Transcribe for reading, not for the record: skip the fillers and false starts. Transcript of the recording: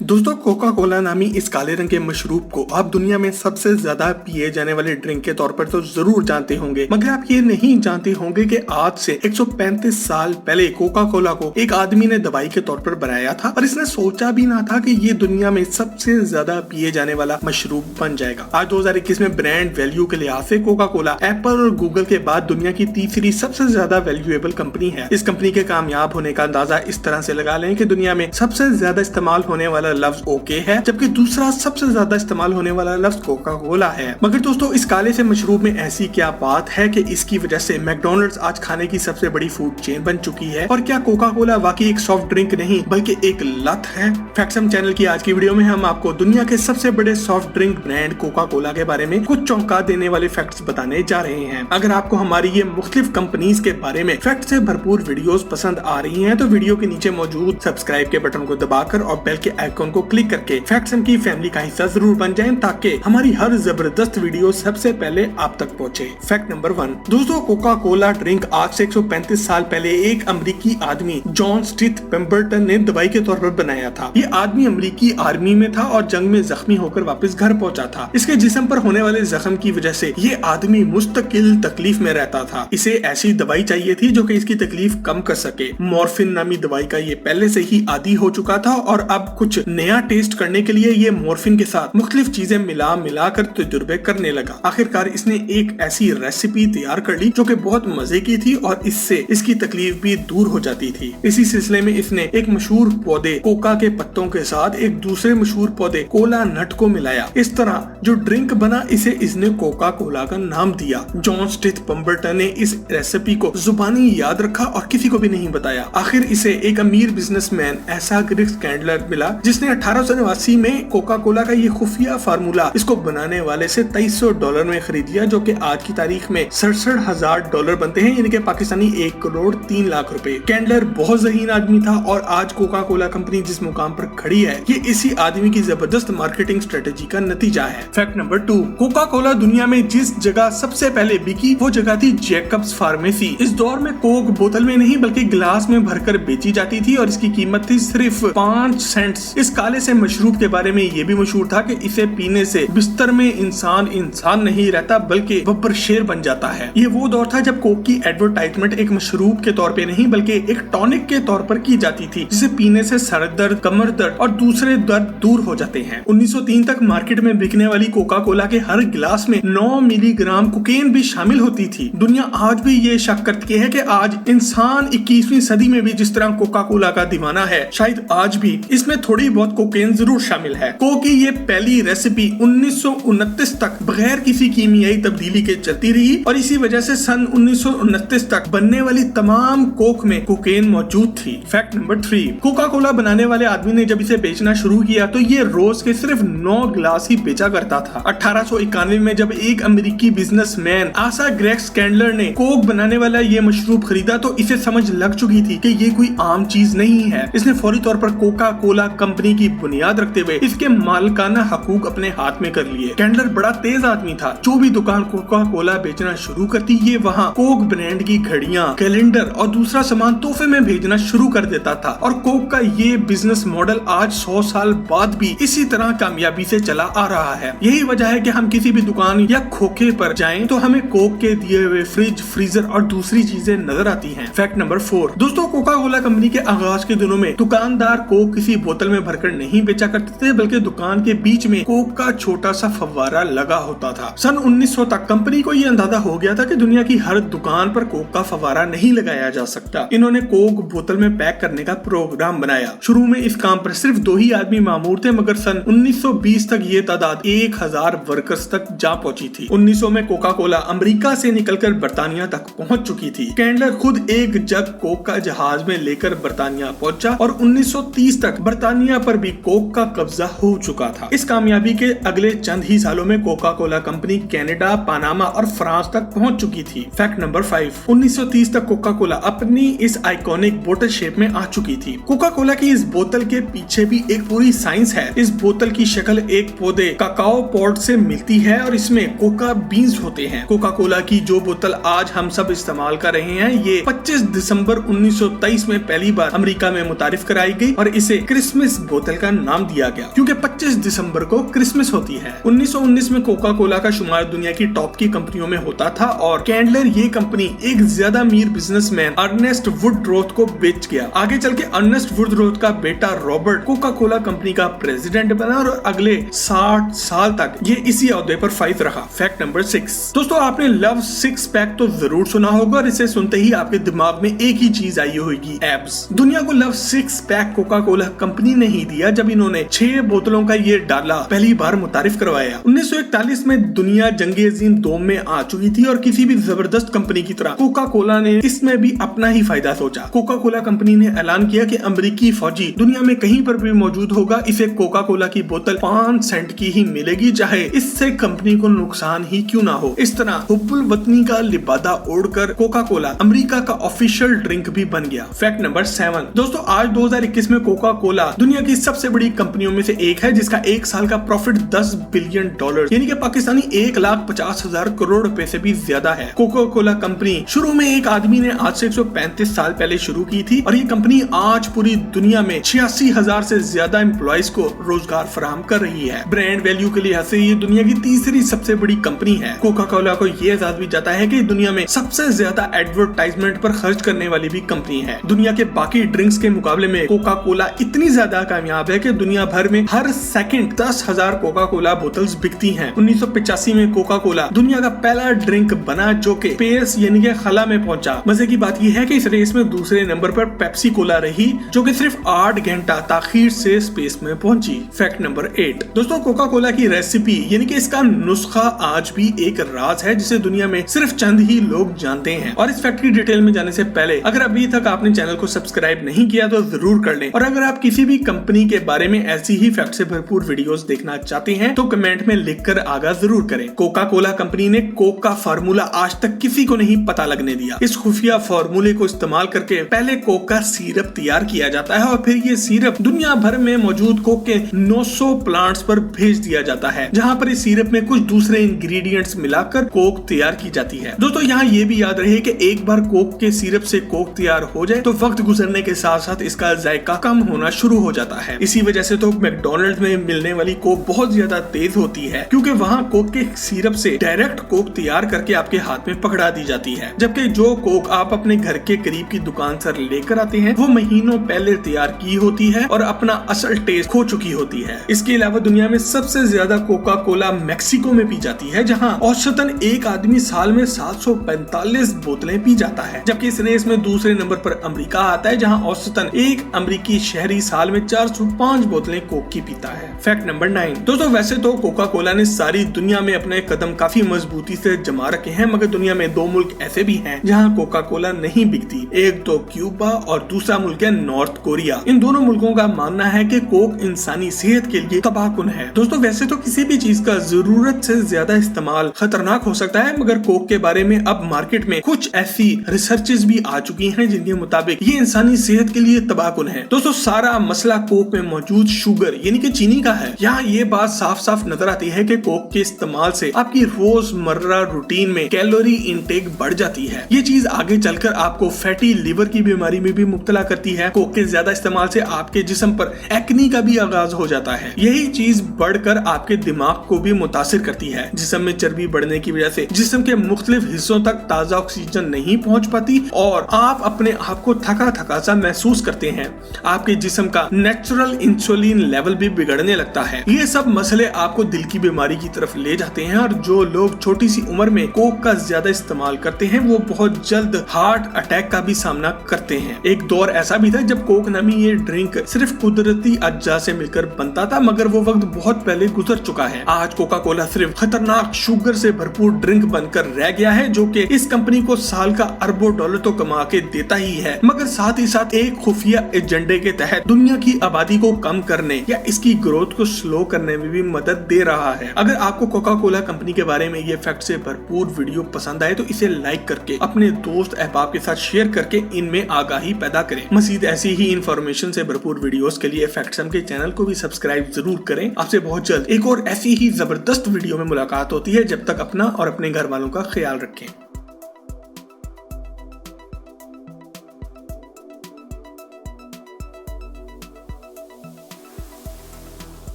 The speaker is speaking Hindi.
दोस्तों, कोका कोला नामी इस काले रंग के मशरूब को आप दुनिया में सबसे ज्यादा पिए जाने वाले ड्रिंक के तौर पर तो जरूर जानते होंगे, मगर आप ये नहीं जानते होंगे कि आज से 135 साल पहले कोका कोला को एक आदमी ने दवाई के तौर पर बनाया था और इसने सोचा भी ना था कि ये दुनिया में सबसे ज्यादा पिए जाने वाला मशरूब बन जाएगा। आज 2021 में ब्रांड वैल्यू के लिहाज से कोका कोला एप्पल और गूगल के बाद दुनिया की तीसरी सबसे ज्यादा वैल्यूएबल कंपनी है। इस कंपनी के कामयाब होने का अंदाजा इस तरह से लगा लें कि दुनिया में सबसे ज्यादा इस्तेमाल होने वाला लफ्ज ओके है, जबकि दूसरा सबसे ज्यादा इस्तेमाल होने वाला लफ्ज कोका कोला है। मगर दोस्तों, इस काले से मशरूब में ऐसी क्या बात है कि इसकी वजह से मैकडॉनल्ड्स आज खाने की सबसे बड़ी फूड चेन बन चुकी है? और क्या कोका कोला वाकई एक सॉफ्ट ड्रिंक नहीं बल्कि एक लत है? फैक्टसम चैनल की आज की वीडियो में हम आपको दुनिया के सबसे बड़े soft drink brand Coca Cola के बारे में कुछ चौंका देने वाले फैक्ट्स बताने जा रहे हैं। अगर आपको हमारी ये मुख्तलिफ कंपनीज के बारे में फैक्ट से भरपूर वीडियोस पसंद आ रही हैं, तो वीडियो के नीचे मौजूद सब्सक्राइब के बटन को दबाकर और बेल के आइकॉन को क्लिक करके फैक्टसम की फैमिली का हिस्सा जरूर बन जाएं, ताकि हमारी हर जबरदस्त वीडियो सबसे पहले आप तक पहुंचे। फैक्ट नंबर 1 दोस्तों, कोका कोला ड्रिंक आज से 135 साल पहले एक अमेरिकी आदमी जॉन स्टिथ पेम्बरटन ने दवाई के तौर पर बनाया था। ये आदमी अमेरिकी आर्मी में था और जंग में जख्मी होकर वापस घर पहुंचा था। इसके जिस्म पर होने वाले जख्म की वजह से ये आदमी मुस्तकिल तकलीफ में रहता था। इसे ऐसी दवाई चाहिए थी जो कि इसकी तकलीफ कम कर सके। मॉर्फिन नामी दवाई का ये पहले से ही आदी हो चुका था और अब कुछ नया टेस्ट करने के लिए ये मॉर्फिन के साथ मुख्तलिफ चीजें मिला कर तजुर्बे करने लगा। आखिरकार इसने एक ऐसी रेसिपी तैयार कर ली जो कि बहुत मजे की थी और इससे इसकी तकलीफ भी दूर हो जाती थी। इसी सिलसिले में इसने एक मशहूर पौधे कोका के पत्तों के साथ एक दूसरे मशहूर पौधे कोला नट को मिलाया। इस तरह जो ड्रिंक बना इसे इसने कोका कोला का नाम दिया। जॉन स्टिथ पेम्बरटन ने इस रेसिपी को जुबानी याद रखा और किसी को भी नहीं बताया। आखिर इसे एक अमीर बिजनेसमैन ऐसा ग्रिक्स कैंडलर मिला जिसने 1889 में कोका कोला का ये खुफिया फार्मूला इसको बनाने वाले से $2300 में खरीद लिया, जो कि आज की तारीख में $67,000 बनते हैं, यानी कि पाकिस्तानी 1,03,00,000 रुपए। कैंडलर बहुत ज़हीन आदमी था और आज कोका कोला कंपनी जिस मुकाम पर खड़ी है ये इसी आदमी की जबरदस्त मार्केटिंग स्ट्रेटेजी का नतीजा है। फैक्ट नंबर 2 कोका कोला दुनिया में जिस जगह सबसे पहले बिकी वो जगह थी जैकब्स फार्मेसी। इस दौर में कोक बोतल में नहीं बल्कि गिलास में भरकर बेची जाती थी और इसकी कीमत थी सिर्फ 5 सेंट्स। इस काले से मशरूब के बारे में ये भी मशहूर था कि इसे पीने से बिस्तर में इंसान नहीं रहता बल्कि बब्बर शेर बन जाता है। ये वो दौर था जब कोक की एडवर्टाइजमेंट एक मशरूब के तौर पे नहीं बल्कि एक टॉनिक के तौर पर की जाती थी, जिसे पीने से सर दर्द, कमर दर्द और दूसरे दर्द दूर हो जाते हैं। 1903 तक मार्केट में बिकने वाली कोका कोला के हर गिलास में 9 मिलीग्राम कोकेन भी शामिल होती थी। दुनिया आज भी ये शक करती है कि आज इंसान 21वीं सदी में भी जिस तरह कोका कोला का दीवाना है, शायद आज भी इसमें थोड़ी बहुत कोकेन जरूर शामिल है। कोक की ये पहली रेसिपी 1929 तक बगैर किसी कीमियाई तब्दीली के चलती रही और इसी वजह से सन 1929 तक बनने वाली तमाम कोक में कोकेन मौजूद थी। फैक्ट नंबर 3 कोका कोला बनाने वाले आदमी ने जब इसे बेचना शुरू किया तो ये रोज के सिर्फ 9 गिलास ही बेचा करता था। 1891 में जब एक अमेरिकी बिजनेसमैन आसा ग्रेक्स कैंडलर ने कोक बनाने वाला ये मशरूब खरीदा तो इसे समझ लग चुकी थी कि ये कोई आम चीज नहीं है। इसने फौरी तौर पर कोका कोला कंपनी की बुनियाद रखते हुए इसके मालिकाना हकूक अपने हाथ में कर लिए। कैंडलर बड़ा तेज आदमी था। जो भी दुकान कोका कोला बेचना शुरू करती ये वहाँ कोक ब्रांड की घड़ियां, कैलेंडर और दूसरा सामान तोहफे में भेजना शुरू कर देता था और कोक का ये बिजनेस मॉडल आज 100 साल बाद भी इसी तरह कामयाबी से चला आ रहा है। यही वजह है कि हम किसी भी दुकान या खोखे पर जाएं तो हमें कोक के दिए हुए फ्रिज, फ्रीजर और दूसरी चीजें नजर आती हैं। फैक्ट नंबर 4 दोस्तों, कोका कोला कंपनी के आगाज के दिनों में दुकानदार कोक किसी बोतल में भरकर नहीं बेचा करते थे बल्कि दुकान के बीच में कोक का छोटा सा फव्वारा लगा होता था। सन 1900 तक कंपनी को यह अंदाजा हो गया था कि दुनिया की हर दुकान पर कोक का फव्वारा नहीं लगाया जा सकता। इन्होंने कोक बोतल में पैक करने का प्रोग्राम बनाया। शुरू में इस काम पर सिर्फ 2 ही आदमी मामूर थे, मगर सन 1920 तक ये तादाद 1000 वर्कर्स तक जा पहुंची थी। 1900 में कोका कोला अमेरिका से निकलकर बर्तानिया तक पहुंच चुकी थी। कैंडलर खुद एक जग कोक का जहाज में लेकर बर्तानिया पहुंचा और 1930 तक बर्तानिया पर भी कोक का कब्जा हो चुका था। इस कामयाबी के अगले चंद ही सालों में Coca Cola company Canada, Panama और फ्रांस तक पहुंच चुकी थी। फैक्ट नंबर 5 1930 तक कोका कोला अपनी इस आइकॉनिक बोतल शेप में आ चुकी थी। कोका कोला की इस बोतल के पीछे भी एक पूरी साइंस है। इस बोतल की शक्ल एक पौधे काकाओ पॉड से मिलती है और इसमें कोका बीन्स होते हैं। कोका कोला की जो बोतल आज हम सब इस्तेमाल कर रहे हैं ये 25 दिसंबर 1923 में पहली बार अमेरिका में मुतारिफ कराई गई और इसे क्रिसमस बोतल का नाम दिया गया क्योंकि 25 दिसंबर को क्रिसमस होती है। 1919 में कोका कोला का शुमार दुनिया की टॉप की कंपनियों में होता था और कैंडलर ये कंपनी एक ज्यादा अमीर बिजनेसमैन अर्नेस्ट वुडरोथ को बेच गया। आगे चल के अर्नेस्ट वुडरोथ का बेटा रॉबर्ट कोका कोला कंपनी का प्रेसिडेंट बना और अगले 60 साल तक ये इसी ओहदे पर फाइज रहा। Fact number 6। दोस्तों आपने लव सिक्स पैक तो जरूर सुना होगा और इसे सुनते ही आपके दिमाग में एक ही चीज आई होगी, एब्स। दुनिया को love six pack Coca Cola company ने ही दिया जब इन्होंने 6 बोतलों का ये डाला पहली बार मुतारिफ करवाया। 1941 में दुनिया जंगे अजीम 2 में आ चुकी थी और किसी भी जबरदस्त कंपनी की तरह कोका कोला ने इसमें भी अपना ही फायदा सोचा। कोका कोला कंपनी ने ऐलान किया कि अमेरिकी फौजी दुनिया में कहीं पर भी मौजूद होगा, इसे कोका कोला की बोतल 5 सेंट की ही मिलेगी, चाहे इससे कंपनी को नुकसान ही क्यों ना हो। इस तरह हुब्बुल वतनी का लिबादा ओढ़कर कोका कोला अमेरिका का ऑफिशियल ड्रिंक भी बन गया। Fact number 7। दोस्तों आज 2021 में कोका कोला दुनिया की सबसे बड़ी कंपनियों में से एक है जिसका एक साल का प्रॉफिट $10 बिलियन यानी कि पाकिस्तानी 1,50,000 करोड़ रुपए से भी ज्यादा है। कोका कोला कंपनी शुरू में एक आदमी ने आज से 135 साल पहले शुरू की थी और ये कंपनी आज पूरी दुनिया में 86,000 से ज्यादा एम्प्लॉइज को रोजगार फराहम कर रही है। ब्रांड वैल्यू के लिहाज से ये दुनिया की तीसरी सबसे बड़ी कंपनी है। कोका कोला को ये एजाज भी जाता है कि दुनिया में सबसे ज्यादा एडवर्टाइजमेंट पर खर्च करने वाली भी कंपनी है। दुनिया के बाकी ड्रिंक्स के मुकाबले में कोका कोला इतनी ज्यादा कामयाब है कि दुनिया भर में हर सेकंड 10,000 कोका कोला बोतल्स बिकती हैं। 1985 में कोका कोला दुनिया का पहला ड्रिंक बना जो कि स्पेस यानी कि खला में पहुंचा। मजे की बात यह है कि इस रेस में दूसरे नंबर पर पेप्सी कोला रही जो कि सिर्फ 8 घंटा ताखीर से स्पेस में पहुंची। Fact number 8। दोस्तों कोका कोला की रेसिपी यानी कि इसका नुस्खा आज भी एक राज है जिसे दुनिया में सिर्फ चंद ही लोग जानते हैं। और इस फैक्ट की डिटेल में जाने से पहले अगर अभी तक आपने चैनल को सब्सक्राइब नहीं किया तो जरूर कर लें और अगर आप किसी भी कंपनी के बारे में ऐसी ही फैक्ट से भरपूर वीडियोस देखना चाहते हैं तो कमेंट में लिखकर आगाह जरूर करें। कोका कोला कंपनी ने कोक का फार्मूला आज तक किसी को नहीं पता लगने दिया। इस खुफिया फार्मूले को इस्तेमाल करके पहले कोक का सिरप तैयार किया जाता है और फिर ये सिरप दुनिया भर में मौजूद कोक के 900 प्लांट्स पर भेज दिया जाता है जहां पर इस सिरप में कुछ दूसरे इंग्रेडिएंट्स मिलाकर कोक तैयार की जाती है। दोस्तों यहाँ ये भी याद रहे कि एक बार कोक के सिरप से कोक तैयार हो जाए तो वक्त गुजरने के साथ साथ इसका जायका कम होना शुरू हो जाता है। इसी वजह से तो मैकडॉनल्ड्स में मिलने वाली कोक बहुत ज्यादा तेज होती है क्योंकि वहाँ कोक के सिरप से डायरेक्ट कोक तैयार करके आपके हाथ में पकड़ा दी जाती है, जबकि जो कोक आप अपने घर के करीब की दुकान से लेकर आते हैं वो महीनों पहले तैयार की होती है और अपना असल टेस्ट खो चुकी होती है। इसके अलावा दुनिया में सबसे ज्यादा कोका कोला मैक्सिको में पी जाती है जहाँ औसतन एक आदमी साल में 745 बोतलें पी जाता है, जबकि इस रेस में दूसरे नंबर पर अमेरिका आता है जहाँ औसतन एक अमेरिकी शहरी साल में 405 बोतलें कोक की पीता है। Fact number 9। दोस्तों वैसे तो कोका कोला ने सारी दुनिया में अपने कदम काफी मजबूती से जमा रखे हैं मगर दुनिया में 2 मुल्क ऐसे भी हैं जहां कोका कोला नहीं बिकती। एक तो क्यूबा और दूसरा मुल्क है नॉर्थ कोरिया। इन दोनों मुल्कों का मानना है कि कोक इंसानी सेहत के लिए तबाहकुन है। दोस्तों वैसे तो किसी भी चीज का जरूरत से ज्यादा इस्तेमाल खतरनाक हो सकता है मगर कोक के बारे में अब मार्केट में कुछ ऐसी रिसर्चेस भी आ चुकी हैं जिनके मुताबिक ये इंसानी सेहत के लिए तबाहकुन है। दोस्तों सारा मसला कोक में मौजूद शुगर यानी कि चीनी का है। यहाँ ये बात साफ साफ नजर आती है कि कोक के इस्तेमाल से आपकी रोजमर्रा रूटीन में कैलोरी इंटेक बढ़ जाती है। ये चीज आगे चलकर आपको फैटी लिवर की बीमारी में भी मुब्तला करती है। कोक के ज्यादा इस्तेमाल से आपके जिस्म पर एक्नी का भी आगाज हो जाता है। यही चीज बढ़कर आपके दिमाग को भी मुतासिर करती है। जिस्म में चर्बी बढ़ने की वजह से जिस्म के मुख्तलिफ हिस्सों तक ताजा ऑक्सीजन नहीं पहुंच पाती और आप अपने आप को थका थका सा महसूस करते हैं। आपके जिस्म का नेचुरल इंसुलिन लेवल भी बिगड़ने लगता है। ये सब मसले आपको दिल की बीमारी की तरफ ले जाते हैं और जो लोग छोटी सी उम्र में कोक का ज्यादा इस्तेमाल करते हैं वो बहुत जल्द हार्ट अटैक का भी सामना करते हैं। एक दौर ऐसा भी था जब कोक नामी ये ड्रिंक सिर्फ कुदरती अज्जा से मिलकर बनता था मगर वो वक्त बहुत पहले गुजर चुका है। आज कोका कोला सिर्फ खतरनाक शुगर से भरपूर ड्रिंक बनकर रह गया है जो कि इस कंपनी को साल का अरबों डॉलर तो कमा के देता ही है मगर साथ ही साथ एक खुफिया एजेंडे के तहत दुनिया की आबादी को कम करने या इसकी ग्रोथ को स्लो करने में भी मदद दे रहा है। अगर आपको कोका कोला कंपनी के बारे में ये फैक्ट से भरपूर वीडियो पसंद आए तो इसे लाइक करके अपने दोस्त अहबाब के साथ शेयर करके इनमें आगाही पैदा करें। मजीद ऐसी ही इंफॉर्मेशन से भरपूर वीडियोस के लिए फैक्टसम के चैनल को भी सब्सक्राइब जरूर करें। आपसे बहुत जल्द एक और ऐसी ही जबरदस्त वीडियो में मुलाकात होती है। जब तक अपना और अपने घर वालों का ख्याल रखें।